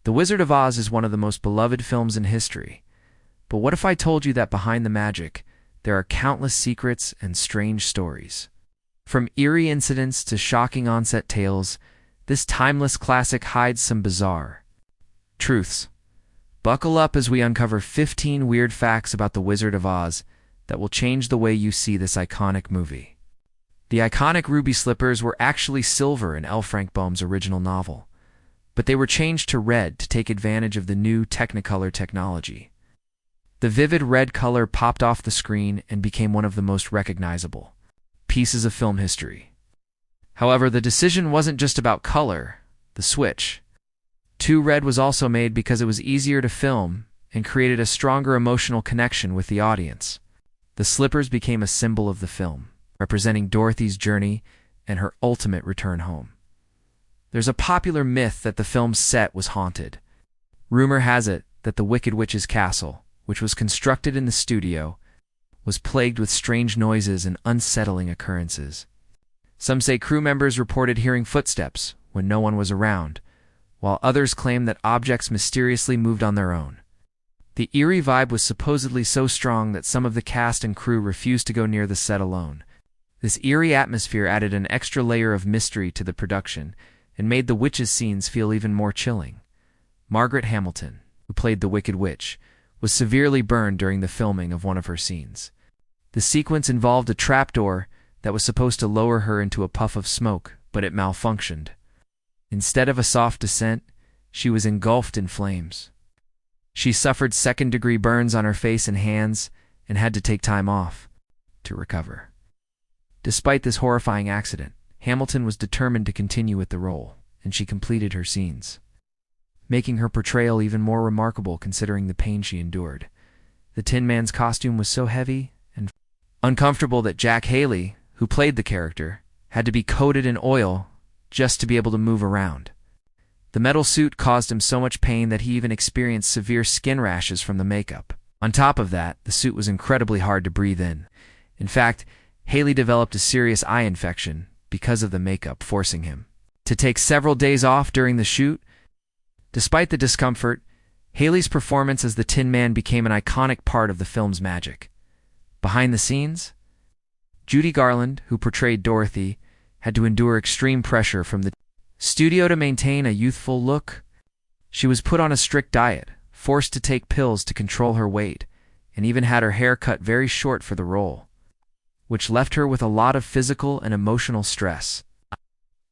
The Wizard of Oz is one of the most beloved films in history. But what if I told you that behind the magic, there are countless secrets and strange stories? From eerie incidents to shocking onset tales, this timeless classic hides some bizarre truths. Buckle up as we uncover 15 weird facts about The Wizard of Oz that will change the way you see this iconic movie. The iconic ruby slippers were actually silver in L. Frank Baum's original novel, but they were changed to red to take advantage of the new Technicolor technology. The vivid red color popped off the screen and became one of the most recognizable pieces of film history. However, the decision wasn't just about color, the switch. 2 Red was also made because it was easier to film and created a stronger emotional connection with the audience. The slippers became a symbol of the film, representing Dorothy's journey and her ultimate return home. There's a popular myth that the film's set was haunted. Rumor has it that the Wicked Witch's castle, which was constructed in the studio, was plagued with strange noises and unsettling occurrences. Some say crew members reported hearing footsteps when no one was around, while others claim that objects mysteriously moved on their own. The eerie vibe was supposedly so strong that some of the cast and crew refused to go near the set alone. This eerie atmosphere added an extra layer of mystery to the production and made the witch's scenes feel even more chilling. Margaret Hamilton, who played the Wicked Witch, was severely burned during the filming of one of her scenes. The sequence involved a trapdoor that was supposed to lower her into a puff of smoke, but it malfunctioned. Instead of a soft descent, she was engulfed in flames. She suffered second-degree burns on her face and hands and had to take time off to recover. Despite this horrifying accident, Hamilton was determined to continue with the role, and she completed her scenes, making her portrayal even more remarkable considering the pain she endured. The Tin Man's costume was so heavy and uncomfortable that Jack Haley, who played the character, had to be coated in oil just to be able to move around. The metal suit caused him so much pain that he even experienced severe skin rashes from the makeup. On top of that, the suit was incredibly hard to breathe in. In fact, Haley developed a serious eye infection because of the makeup, forcing him to take several days off during the shoot. Despite the discomfort, Haley's performance as the Tin Man became an iconic part of the film's magic. Behind the scenes, Judy Garland, who portrayed Dorothy, had to endure extreme pressure from the studio to maintain a youthful look. She was put on a strict diet, forced to take pills to control her weight, and even had her hair cut very short for the role, which left her with a lot of physical and emotional stress.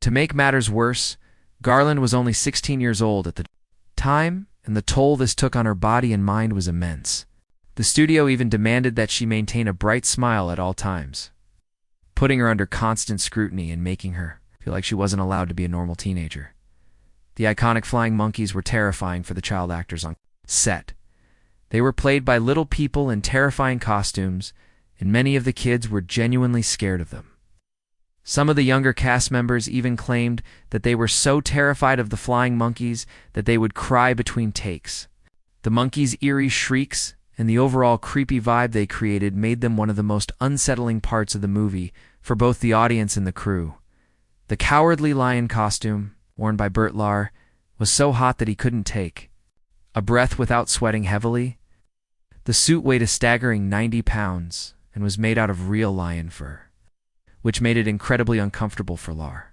To make matters worse, Garland was only 16 years old at the time, and the toll this took on her body and mind was immense. The studio even demanded that she maintain a bright smile at all times, putting her under constant scrutiny and making her feel like she wasn't allowed to be a normal teenager. The iconic flying monkeys were terrifying for the child actors on set. They were played by little people in terrifying costumes, and many of the kids were genuinely scared of them. Some of the younger cast members even claimed that they were so terrified of the flying monkeys that they would cry between takes. The monkeys' eerie shrieks and the overall creepy vibe they created made them one of the most unsettling parts of the movie for both the audience and the crew. The Cowardly Lion costume, worn by Bert Lahr, was so hot that he couldn't take a breath without sweating heavily. The suit weighed a staggering 90 pounds and was made out of real lion fur, which made it incredibly uncomfortable for Lahr.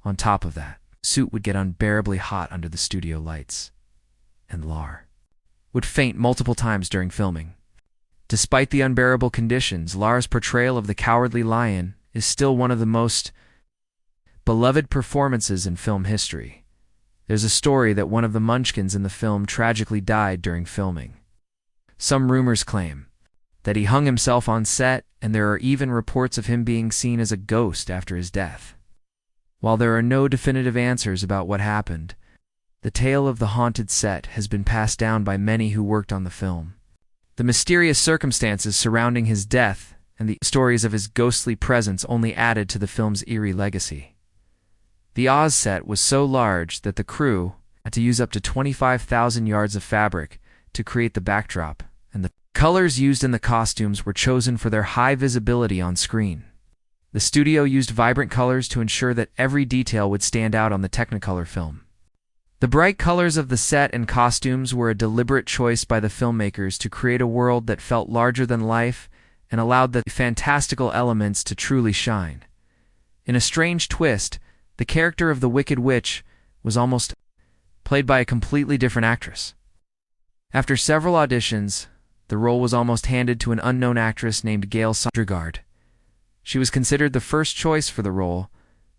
On top of that, the suit would get unbearably hot under the studio lights, and Lahr would faint multiple times during filming. Despite the unbearable conditions, Lahr's portrayal of the Cowardly Lion is still one of the most beloved performances in film history. There's a story that one of the Munchkins in the film tragically died during filming. Some rumors claim that he hung himself on set, and there are even reports of him being seen as a ghost after his death. While there are no definitive answers about what happened, the tale of the haunted set has been passed down by many who worked on the film. The mysterious circumstances surrounding his death and the stories of his ghostly presence only added to the film's eerie legacy. The Oz set was so large that the crew had to use up to 25,000 yards of fabric to create the backdrop, and the colors used in the costumes were chosen for their high visibility on screen. The studio used vibrant colors to ensure that every detail would stand out on the Technicolor film. The bright colors of the set and costumes were a deliberate choice by the filmmakers to create a world that felt larger than life and allowed the fantastical elements to truly shine. In a strange twist, the character of the Wicked Witch was almost played by a completely different actress. After several auditions, the role was almost handed to an unknown actress named Gail Sondergaard. She was considered the first choice for the role,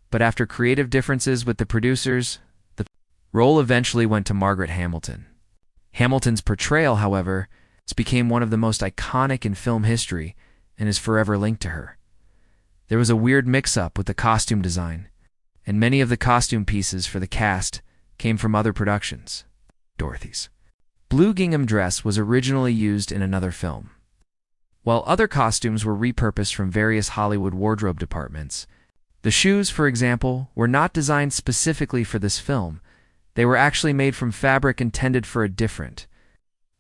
but after creative differences with the producers, the role eventually went to Margaret Hamilton. Hamilton's portrayal, however, became one of the most iconic in film history and is forever linked to her. There was a weird mix-up with the costume design, and many of the costume pieces for the cast came from other productions. Dorothy's blue gingham dress was originally used in another film, while other costumes were repurposed from various Hollywood wardrobe departments. The shoes, for example, were not designed specifically for this film. They were actually made from fabric intended for a different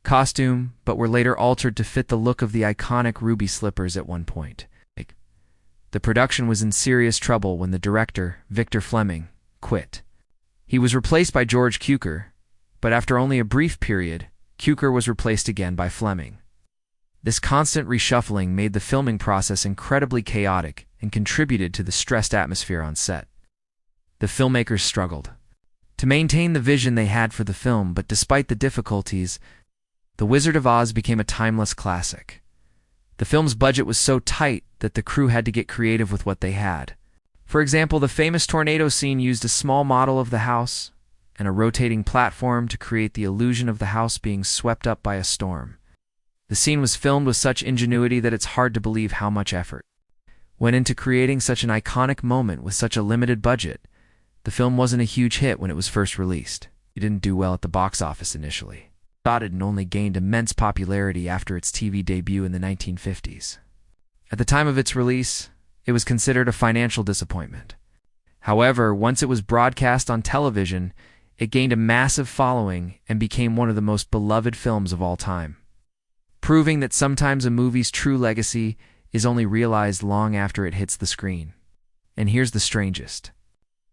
costume, but were later altered to fit the look of the iconic ruby slippers at one point. The production was in serious trouble when the director, Victor Fleming, quit. He was replaced by George Cukor, but after only a brief period, Cukor was replaced again by Fleming. This constant reshuffling made the filming process incredibly chaotic and contributed to the stressed atmosphere on set. The filmmakers struggled to maintain the vision they had for the film, but despite the difficulties, The Wizard of Oz became a timeless classic. The film's budget was so tight that the crew had to get creative with what they had. For example, the famous tornado scene used a small model of the house and a rotating platform to create the illusion of the house being swept up by a storm. The scene was filmed with such ingenuity that it's hard to believe how much effort went into creating such an iconic moment with such a limited budget. The film wasn't a huge hit when it was first released. It didn't do well at the box office initially. It only gained immense popularity after its TV debut in the 1950s. At the time of its release, it was considered a financial disappointment. However, once it was broadcast on television, it gained a massive following and became one of the most beloved films of all time, proving that sometimes a movie's true legacy is only realized long after it hits the screen. And here's the strangest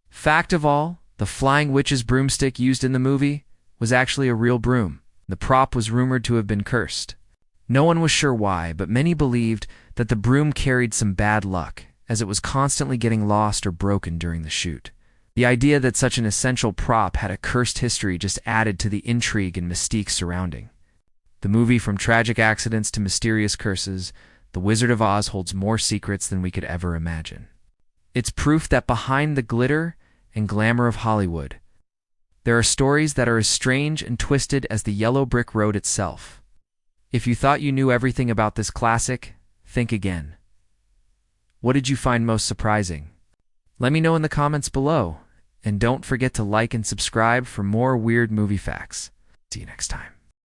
fact of all: the flying witch's broomstick used in the movie was actually a real broom. The prop was rumored to have been cursed. No one was sure why, but many believed that the broom carried some bad luck, as it was constantly getting lost or broken during the shoot. The idea that such an essential prop had a cursed history just added to the intrigue and mystique surrounding the movie. From tragic accidents to mysterious curses, The Wizard of Oz holds more secrets than we could ever imagine. It's proof that behind the glitter and glamour of Hollywood, there are stories that are as strange and twisted as the yellow brick road itself. If you thought you knew everything about this classic, think again. What did you find most surprising? Let me know in the comments below, and don't forget to like and subscribe for more weird movie facts. See you next time.